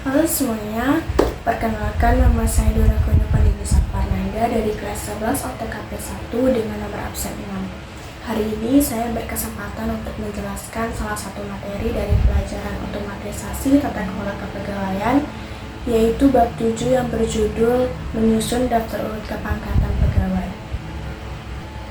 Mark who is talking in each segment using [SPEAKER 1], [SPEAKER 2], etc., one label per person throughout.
[SPEAKER 1] Halo semuanya, perkenalkan nama saya Dora Konya Pandini Satparnanda dari kelas 11 OTKP 1 dengan nomor absen 6. Hari ini saya berkesempatan untuk menjelaskan salah satu materi dari pelajaran otomatisasi tata kelola kepegawaian, yaitu bab 7 yang berjudul menyusun daftar urut kepangkatan pegawai.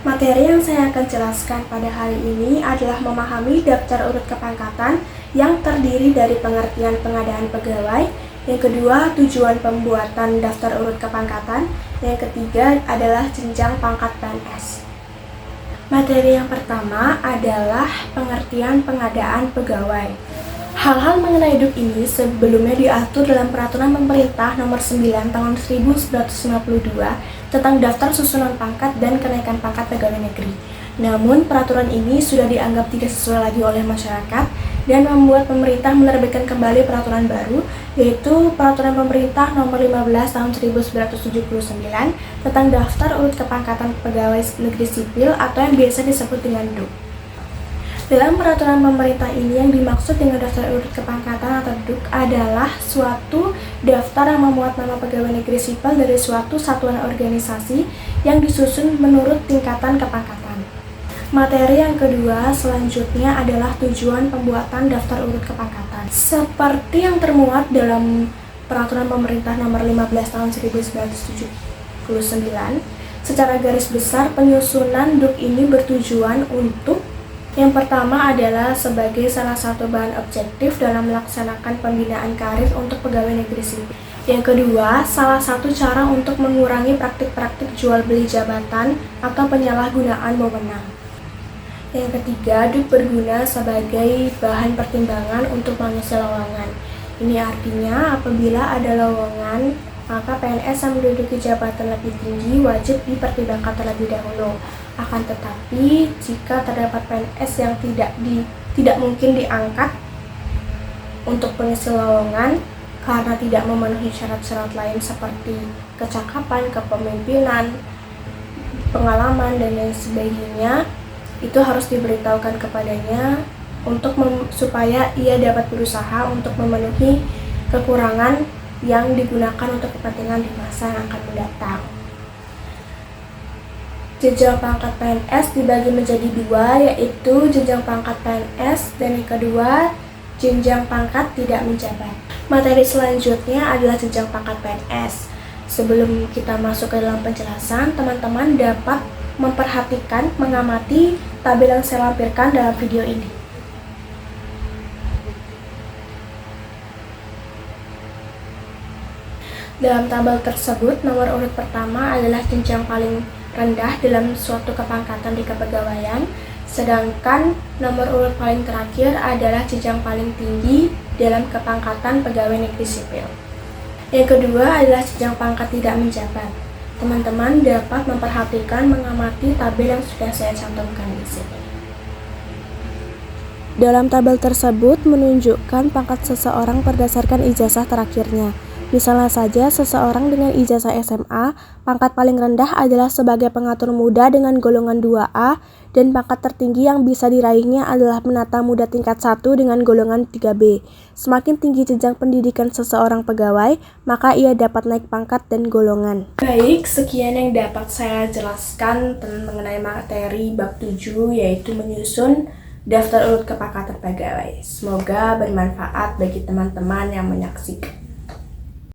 [SPEAKER 1] Materi yang saya akan jelaskan pada hari ini adalah memahami daftar urut kepangkatan yang terdiri dari pengertian pengadaan pegawai, yang kedua tujuan pembuatan daftar urut kepangkatan, yang ketiga adalah jenjang pangkat PNS. Materi yang pertama adalah pengertian pengadaan pegawai. Hal-hal mengenai DUK ini sebelumnya diatur dalam Peraturan Pemerintah Nomor 9 Tahun 1952 tentang daftar susunan pangkat dan kenaikan pangkat pegawai negeri. Namun, peraturan ini sudah dianggap tidak sesuai lagi oleh masyarakat dan membuat pemerintah menerbitkan kembali peraturan baru, yaitu Peraturan Pemerintah Nomor 15 Tahun 1979 tentang daftar urut kepangkatan pegawai negeri sipil atau yang biasa disebut dengan DUK. Dalam peraturan pemerintah ini yang dimaksud dengan daftar urut kepangkatan atau DUK adalah suatu daftar yang memuat nama pegawai negeri sipil dari suatu satuan organisasi yang disusun menurut tingkatan kepangkatan. Materi yang kedua selanjutnya adalah tujuan pembuatan daftar urut kepangkatan. Seperti yang termuat dalam Peraturan Pemerintah Nomor 15 Tahun 1979, secara garis besar penyusunan DUK ini bertujuan untuk yang pertama adalah sebagai salah satu bahan objektif dalam melaksanakan pembinaan karir untuk pegawai negeri sipil. Yang kedua, salah satu cara untuk mengurangi praktik-praktik jual beli jabatan atau penyalahgunaan wewenang. Yang ketiga, DUK berguna sebagai bahan pertimbangan untuk mengisi lowongan. Ini artinya apabila ada lowongan, maka PNS yang menduduki jabatan lebih tinggi wajib dipertimbangkan terlebih dahulu. Akan tetapi, jika terdapat PNS yang tidak mungkin diangkat untuk pengisi lowongan karena tidak memenuhi syarat-syarat lain seperti kecakapan, kepemimpinan, pengalaman, dan lain sebagainya, itu harus diberitahukan kepadanya supaya ia dapat berusaha untuk memenuhi kekurangan yang digunakan untuk kepentingan di masa yang akan mendatang. Jenjang pangkat PNS dibagi menjadi dua, yaitu jenjang pangkat PNS dan yang kedua jenjang pangkat tidak menjabat. Materi selanjutnya adalah jenjang pangkat PNS. Sebelum kita masuk ke dalam penjelasan, teman-teman dapat memperhatikan, mengamati tabel yang saya lampirkan dalam video ini. Dalam tabel tersebut, nomor urut pertama adalah jenjang paling rendah dalam suatu kepangkatan di kepegawaian, sedangkan nomor urut paling terakhir adalah jenjang paling tinggi dalam kepangkatan pegawai negeri sipil. Yang kedua adalah jenjang pangkat tidak menjabat. Teman-teman dapat memperhatikan, mengamati tabel yang sudah saya cantumkan di sini. Dalam tabel tersebut menunjukkan pangkat seseorang berdasarkan ijazah terakhirnya. Misalnya saja, seseorang dengan ijazah SMA, pangkat paling rendah adalah sebagai pengatur muda dengan golongan 2A, dan pangkat tertinggi yang bisa diraihnya adalah penata muda tingkat 1 dengan golongan 3B. Semakin tinggi jenjang pendidikan seseorang pegawai, maka ia dapat naik pangkat dan golongan. Baik, sekian yang dapat saya jelaskan mengenai materi bab 7, yaitu menyusun daftar urut kepangkatan pegawai. Semoga bermanfaat bagi teman-teman yang menyaksikan.